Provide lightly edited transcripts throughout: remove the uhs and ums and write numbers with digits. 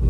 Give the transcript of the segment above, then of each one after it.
Hi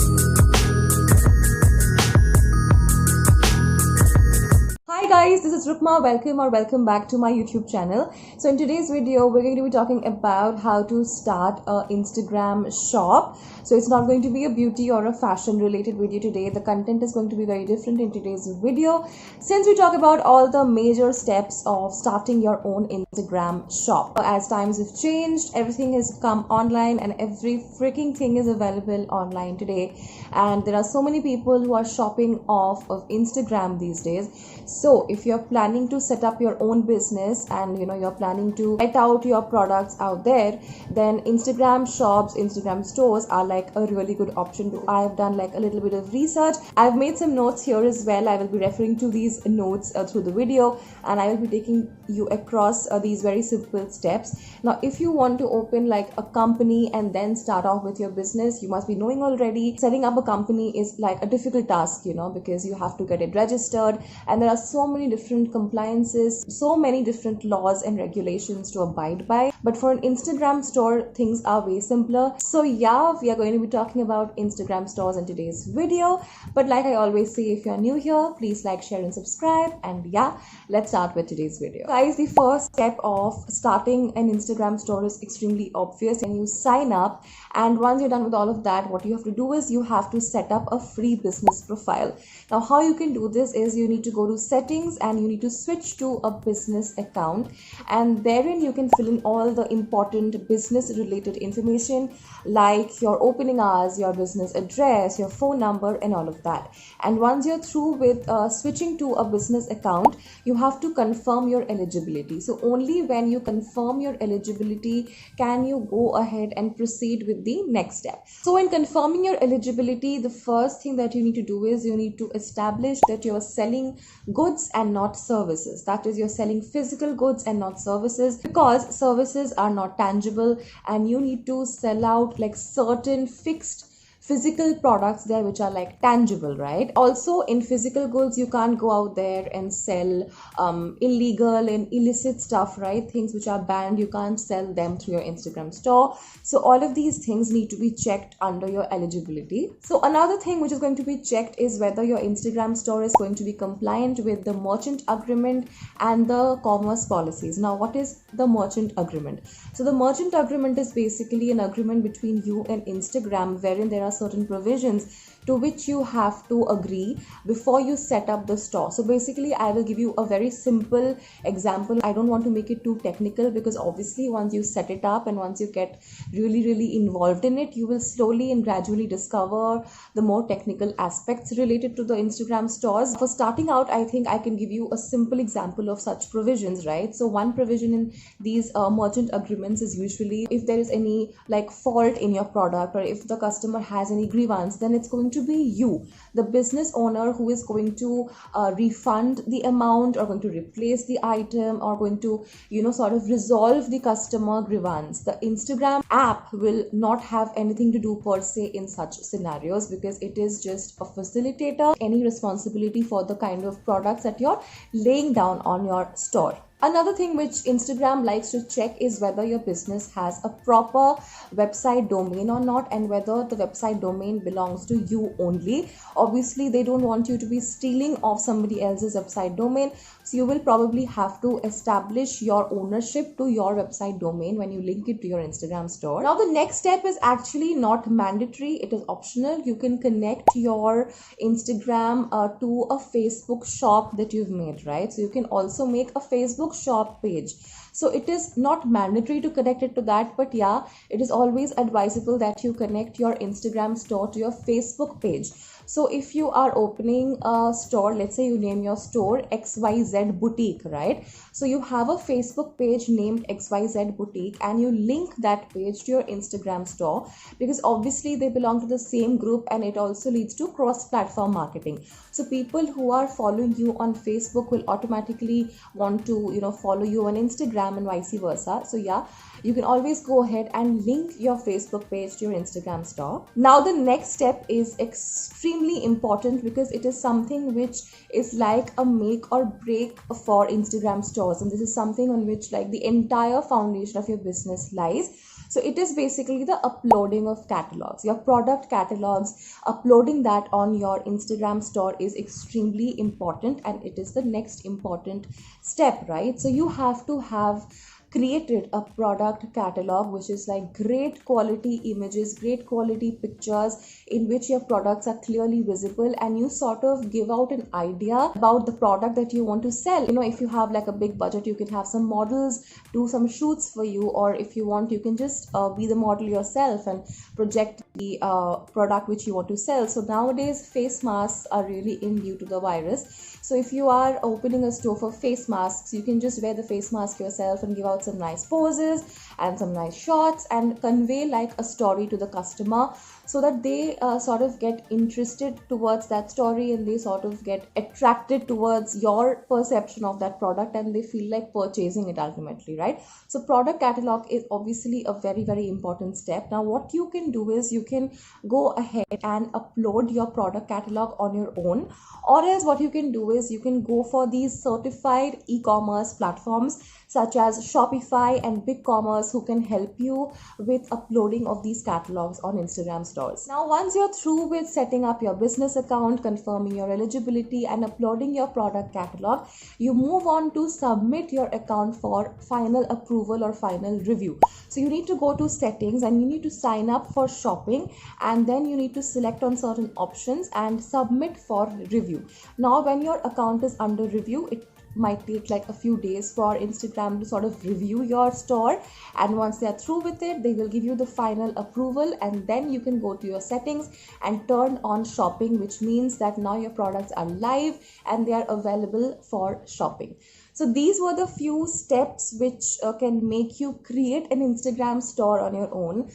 guys, this is Rukma. Welcome back to my YouTube channel. So in today's video, we're going to be talking about how to start a Instagram shop. So it's not going to be a beauty or a fashion related video today. The content is going to be very different in today's video, since we talk about all the major steps of starting your own Instagram shop. As times have changed, everything has come online and every freaking thing is available online today. And there are so many people who are shopping off of Instagram these days. So if you're planning to set up your own business and you're planning to get out your products out there, then Instagram shops, Instagram stores are like a really good option. I've done like a little bit of research. I've made some notes here as well. I will be referring to these notes through the video, and I will be taking you across these very simple steps. Now if you want to open like a company and then start off with your business, you must be knowing already setting up a company is like a difficult task, because you have to get it registered, and there are so many different compliances, so many different laws and regulations to abide by. But for an Instagram store, things are way simpler. So yeah, we are going to be talking about Instagram stores in today's video. But like I always say, if you're new here, please like, share and subscribe. And yeah, let's start with today's video. Guys, the first step of starting an Instagram store is extremely obvious. And you sign up, and once you're done with all of that, what you have to do is you have to set up a free business profile. Now how you can do this is you need to go to settings and you need to switch to a business account, and therein you can fill in all the important business related information like your opening hours, your business address, your phone number and all of that. And once you're through with switching to a business account, you have to confirm your eligibility. So only when you confirm your eligibility can you go ahead and proceed with the next step. So in confirming your eligibility, the first thing that you need to do is you need to establish that you're selling goods and not services. That is, you're selling physical goods and not services, because services are not tangible and you need to sell out like certain fixed physical products there which are like tangible, right? Also in physical goods, you can't go out there and sell illegal and illicit stuff, right? Things which are banned, you can't sell them through your Instagram store. So all of these things need to be checked under your eligibility. So another thing which is going to be checked is whether your Instagram store is going to be compliant with the merchant agreement and the commerce policies. Now what is the merchant agreement? So the merchant agreement is basically an agreement between you and Instagram, wherein there are certain provisions to which you have to agree before you set up the store. So basically I will give you a very simple example. I don't want to make it too technical, because obviously once you set it up and once you get really involved in it, you will slowly and gradually discover the more technical aspects related to the Instagram stores. For starting out, I think I can give you a simple example of such provisions, right? So one provision in these merchant agreements is usually if there is any like fault in your product, or if the customer has any grievance, then it's going to be you, the business owner, who is going to refund the amount or going to replace the item or going to sort of resolve the customer grievance. The Instagram app will not have anything to do per se in such scenarios, because it is just a facilitator. Any responsibility for the kind of products that you're laying down on your store. Another thing which Instagram likes to check is whether your business has a proper website domain or not, and whether the website domain belongs to you only. Obviously, they don't want you to be stealing off somebody else's website domain. So you will probably have to establish your ownership to your website domain when you link it to your Instagram store. Now, the next step is actually not mandatory. It is optional. You can connect your Instagram to a Facebook shop that you've made, right? So you can also make a Facebook shop page. So it is not mandatory to connect it to that, but yeah, it is always advisable that you connect your Instagram store to your Facebook page. So if you are opening a store, let's say you name your store XYZ Boutique, right? So you have a Facebook page named XYZ Boutique, and you link that page to your Instagram store, because obviously they belong to the same group, and it also leads to cross-platform marketing. So people who are following you on Facebook will automatically want to, follow you on Instagram and vice versa. So yeah, you can always go ahead and link your Facebook page to your Instagram store. Now the next step is extremely important, because it is something which is like a make or break for Instagram stores, and this is something on which like the entire foundation of your business lies. So it is basically the uploading of catalogs, your product catalogs. Uploading that on your Instagram store is extremely important, and it is the next important step, right? So you have to have created a product catalog which is like great quality images, great quality pictures, in which your products are clearly visible, and you sort of give out an idea about the product that you want to sell. You know, if you have like a big budget, you can have some models do some shoots for you, or if you want, you can just be the model yourself and project the product which you want to sell. So nowadays face masks are really in due to the virus. So if you are opening a store for face masks, you can just wear the face mask yourself and give out some nice poses and some nice shots and convey like a story to the customer, so that they sort of get interested towards that story, and they sort of get attracted towards your perception of that product, and they feel like purchasing it ultimately, right? So product catalog is obviously a very, very important step. Now what you can do is you can go ahead and upload your product catalog on your own, or else what you can do is you can go for these certified e-commerce platforms such as Shopify and BigCommerce, who can help you with uploading of these catalogs on Instagram stores. Now once you're through with setting up your business account, confirming your eligibility and uploading your product catalog, you move on to submit your account for final approval or final review. So you need to go to settings and you need to sign up for shopping, and then you need to select on certain options and submit for review. Now when your account is under review, it might take like a few days for Instagram to sort of review your store, and once they are through with it, they will give you the final approval, and then you can go to your settings and turn on shopping, which means that now your products are live and they are available for shopping. So these were the few steps which can make you create an Instagram store on your own.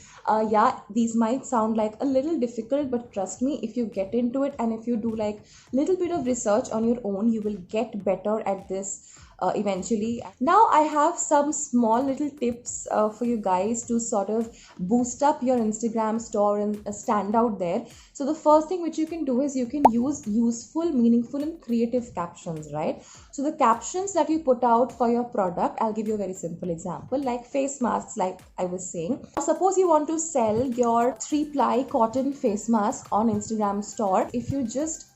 Yeah, these might sound like a little difficult, but trust me, if you get into it and if you do like little bit of research on your own, you will get better at this eventually. Now I have some small little tips for you guys to sort of boost up your Instagram store and stand out there. So the first thing which you can do is you can use useful, meaningful and creative captions, right? So the captions that you put out for your product, I'll give you a very simple example, like face masks, like I was saying. Suppose you want to sell your 3-ply cotton face mask on Instagram store. If you just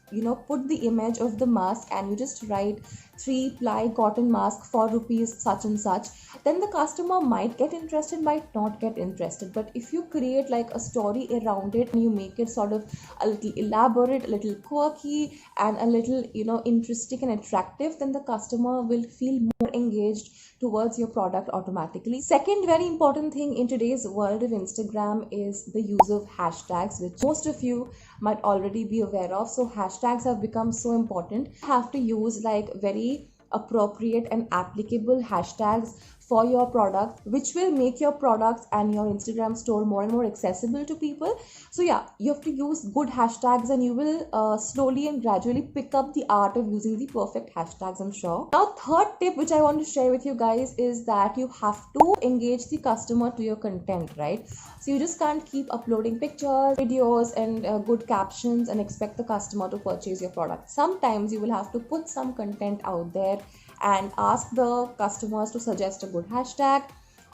put the image of the mask and you just write 3-ply cotton mask for rupees such and such, then the customer might get interested, might not get interested. But if you create like a story around it and you make it sort of a little elaborate, a little quirky and a little interesting and attractive, then the customer will feel more engaged towards your product automatically. Second very important thing in today's world of Instagram is the use of hashtags, which most of you might already be aware of. So hashtags have become so important. You have to use like very appropriate and applicable hashtags for your product, which will make your products and your Instagram store more and more accessible to people. So yeah, you have to use good hashtags, and you will slowly and gradually pick up the art of using the perfect hashtags, I'm sure. Now third tip which I want to share with you guys is that you have to engage the customer to your content, right? So you just can't keep uploading pictures, videos and good captions and expect the customer to purchase your product. Sometimes you will have to put some content out there and ask the customers to suggest a good hashtag,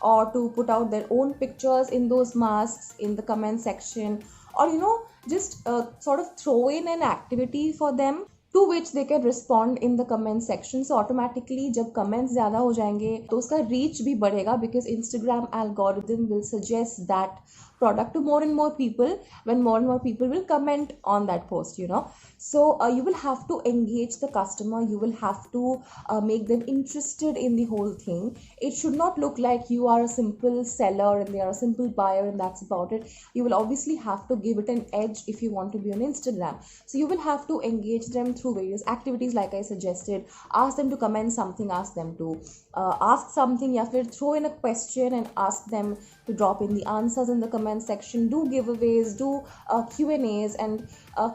or to put out their own pictures in those masks in the comment section, or just sort of throw in an activity for them to which they can respond in the comment section. So automatically जब comments ज़्यादा हो जाएंगे तो उसका reach भी बढ़ेगा, because Instagram algorithm will suggest that product to more and more people when more and more people will comment on that post. So you will have to engage the customer, you will have to make them interested in the whole thing. It should not look like you are a simple seller and they are a simple buyer and that's about it. You will obviously have to give it an edge if you want to be on Instagram. So you will have to engage them through various activities like I suggested. Ask them to comment something, ask them to ask something, you have to throw in a question and ask them to drop in the answers in the comment section, do giveaways, do Q&As, and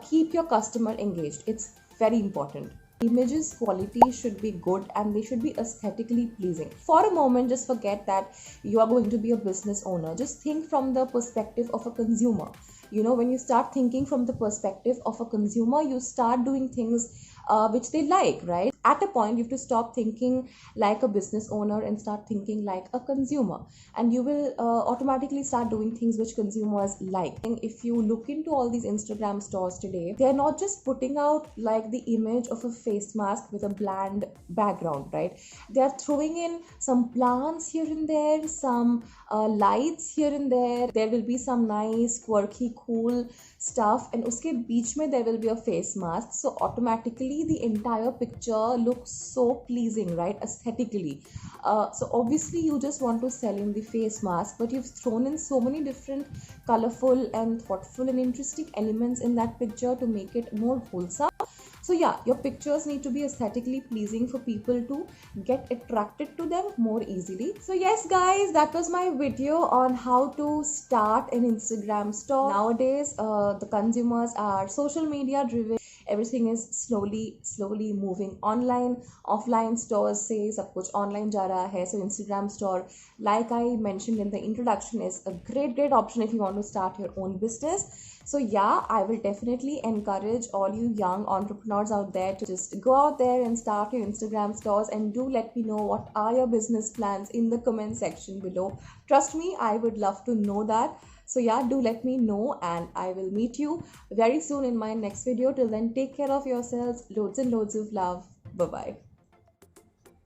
keep your customer engaged. It's very important. Images quality should be good and they should be aesthetically pleasing. For a moment, just forget that you are going to be a business owner. Just think from the perspective of a consumer. when you start thinking from the perspective of a consumer, you start doing things which they like, right? At a point, you have to stop thinking like a business owner and start thinking like a consumer, and you will automatically start doing things which consumers like. And if you look into all these Instagram stores today, they're not just putting out like the image of a face mask with a bland background, right? They're throwing in some plants here and there, some lights here and there will be some nice quirky cool stuff, and uske beech mein there will be a face mask, so automatically the entire picture looks so pleasing, right, aesthetically. So obviously you just want to sell in the face mask, but you've thrown in so many different colorful and thoughtful and interesting elements in that picture to make it more wholesome. So yeah, your pictures need to be aesthetically pleasing for people to get attracted to them more easily. So yes guys, that was my video on how to start an Instagram store. Nowadays the consumers are social media driven. Everything is slowly moving online. Offline stores say सब कुछ online जा रहा है. So Instagram store, like I mentioned in the introduction, is a great option if you want to start your own business. So yeah, I will definitely encourage all you young entrepreneurs out there to just go out there and start your Instagram stores, and do let me know what are your business plans in the comment section below. Trust me, I would love to know that. So yeah, do let me know, and I will meet you very soon in my next video. Till then, take care of yourselves. Loads and loads of love. Bye bye.